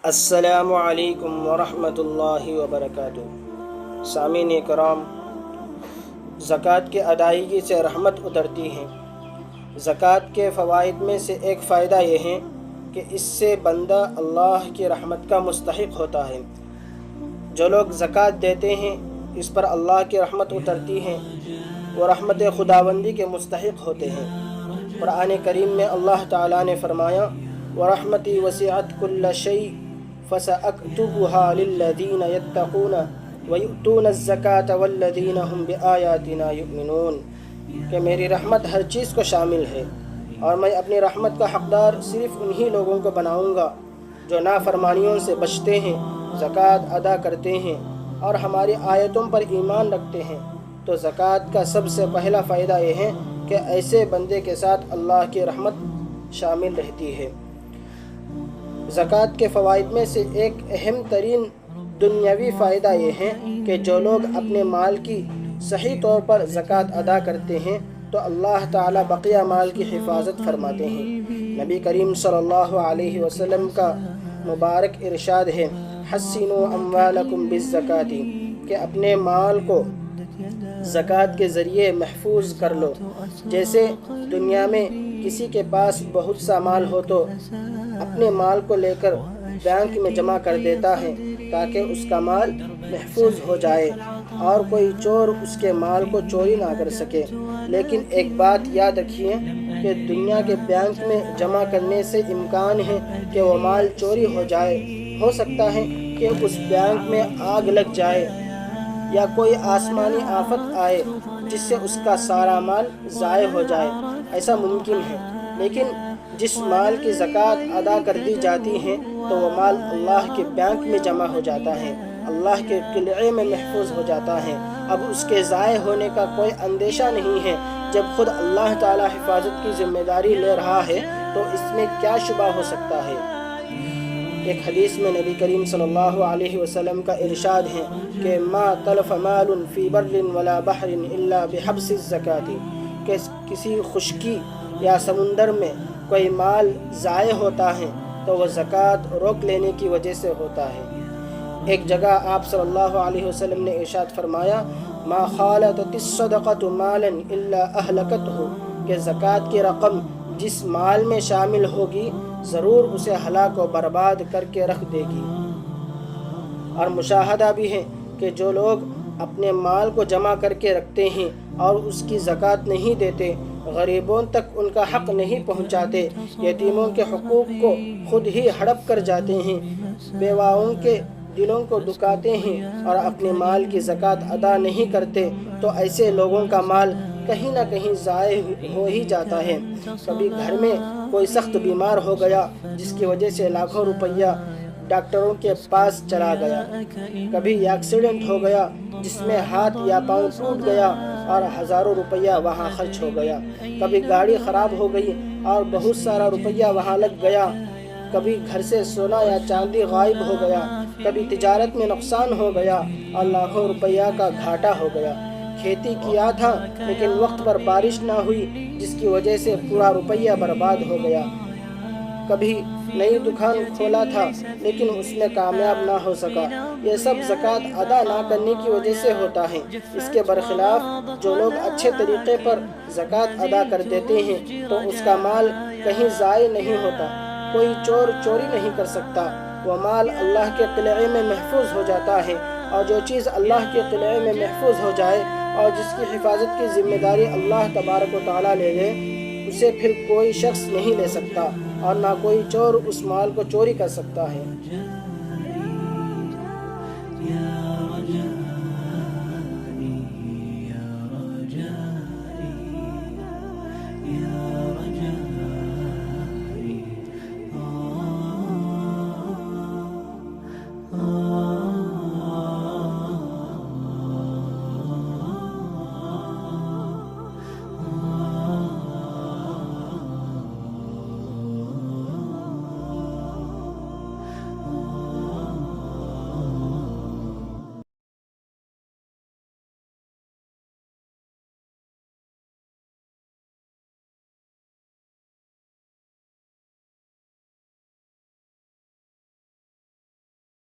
السلام علیکم ورحمۃ اللہ وبرکاتہ۔ سامعین کرام، زکوٰۃ کی ادائیگی سے رحمت اترتی ہے۔ زکوٰۃ کے فوائد میں سے ایک فائدہ یہ ہے کہ اس سے بندہ اللہ کی رحمت کا مستحق ہوتا ہے۔ جو لوگ زکوٰۃ دیتے ہیں اس پر اللہ کی رحمت اترتی ہے، وہ رحمت خداوندی کے مستحق ہوتے ہیں۔ قرآن کریم میں اللہ تعالیٰ نے فرمایا، وَرَحْمَتِي وَسِعَتْ كُلَّ شَيْءٍ فَسَأَكْتُبُهَا لِلَّذِينَ يَتَّقُونَ وَيُؤْتُونَ الزَّكَاةَ وَالَّذِينَ هُمْ بِآيَاتِنَا يُؤْمِنُونَ کہ میری رحمت ہر چیز کو شامل ہے، اور میں اپنی رحمت کا حقدار صرف انہی لوگوں کو بناؤں گا جو نافرمانیوں سے بچتے ہیں، زکوٰۃ ادا کرتے ہیں اور ہماری آیتوں پر ایمان رکھتے ہیں۔ تو زکوٰۃ کا سب سے پہلا فائدہ یہ ہے کہ ایسے بندے کے ساتھ اللہ کی رحمت شامل رہتی ہے۔ زکوٰۃ کے فوائد میں سے ایک اہم ترین دنیاوی فائدہ یہ ہے کہ جو لوگ اپنے مال کی صحیح طور پر زکوٰۃ ادا کرتے ہیں تو اللہ تعالیٰ بقیہ مال کی حفاظت فرماتے ہیں۔ نبی کریم صلی اللہ علیہ وسلم کا مبارک ارشاد ہے، حسنوا اموالکم بالزکاۃ کہ اپنے مال کو زکوٰۃ کے ذریعے محفوظ کر لو۔ جیسے دنیا میں کسی کے پاس بہت سا مال ہو تو اپنے مال کو لے کر بینک میں جمع کر دیتا ہے تاکہ اس کا مال محفوظ ہو جائے اور کوئی چور اس کے مال کو چوری نہ کر سکے۔ لیکن ایک بات یاد رکھیے کہ دنیا کے بینک میں جمع کرنے سے امکان ہے کہ وہ مال چوری ہو جائے۔ ہو سکتا ہے کہ اس بینک میں آگ لگ جائے یا کوئی آسمانی آفت آئے جس سے اس کا سارا مال ضائع ہو جائے، ایسا ممکن ہے۔ لیکن جس مال کی زکوٰۃ ادا کر دی جاتی ہے تو وہ مال اللہ کے بینک میں جمع ہو جاتا ہے، اللہ کے قلعے میں محفوظ ہو جاتا ہے۔ اب اس کے ضائع ہونے کا کوئی اندیشہ نہیں ہے۔ جب خود اللہ تعالی حفاظت کی ذمہ داری لے رہا ہے تو اس میں کیا شبہ ہو سکتا ہے۔ ایک حدیث میں نبی کریم صلی اللہ علیہ وسلم کا ارشاد ہے کہ ما تلف مال فی بر ولا بحر الا بحبس الزکاۃ کہ کسی خشکی یا سمندر میں کوئی مال ضائع ہوتا ہے تو وہ زکوٰۃ روک لینے کی وجہ سے ہوتا ہے۔ ایک جگہ آپ صلی اللہ علیہ وسلم نے ارشاد فرمایا، ما خالطت الصدقۃ مالا الا اہلکتہ کہ زکوٰۃ کی رقم جس مال میں شامل ہوگی ضرور اسے ہلاک و برباد کر کے رکھ دے گی۔ اور مشاہدہ بھی ہے کہ جو لوگ اپنے مال کو جمع کر کے رکھتے ہیں اور اس کی زکوٰۃ نہیں دیتے، غریبوں تک ان کا حق نہیں پہنچاتے، یتیموں کے حقوق کو خود ہی ہڑپ کر جاتے ہیں، بیواؤں کے دلوں کو دکاتے ہیں اور اپنے مال کی زکوٰۃ ادا نہیں کرتے، تو ایسے لوگوں کا مال کہیں نہ کہیں ضائع ہو ہی جاتا ہے۔ کبھی گھر میں کوئی سخت بیمار ہو گیا جس کی وجہ سے لاکھوں روپیہ ڈاکٹروں کے پاس چلا گیا، کبھی ایکسیڈنٹ ہو گیا جس میں ہاتھ یا پاؤں ٹوٹ گیا اور ہزاروں روپیہ وہاں خرچ ہو گیا، کبھی گاڑی خراب ہو گئی اور بہت سارا روپیہ وہاں لگ گیا، کبھی گھر سے سونا یا چاندی غائب ہو گیا، کبھی تجارت میں نقصان ہو گیا اور لاکھوں روپیہ کا گھاٹا ہو گیا۔ کھیتی کیا تھا لیکن وقت پر بارش نہ ہوئی جس کی وجہ سے پورا روپیہ برباد ہو گیا۔ کبھی نئی دکان کھولا تھا لیکن اس میں کامیاب نہ ہو سکا۔ یہ سب زکوٰۃ ادا نہ کرنے کی وجہ سے ہوتا ہے۔ اس کے برخلاف جو لوگ اچھے طریقے پر زکوٰۃ ادا کر دیتے ہیں تو اس کا مال کہیں ضائع نہیں ہوتا، کوئی چور چوری نہیں کر سکتا، وہ مال اللہ کے قلعے میں محفوظ ہو جاتا ہے، اور جو چیز اللہ کے قلعے میں محفوظ ہو جائے اور جس کی حفاظت کی ذمہ داری اللہ تبارک و تعالیٰ لے لے، اسے پھر کوئی شخص نہیں لے سکتا اور نہ کوئی چور اس مال کو چوری کر سکتا ہے۔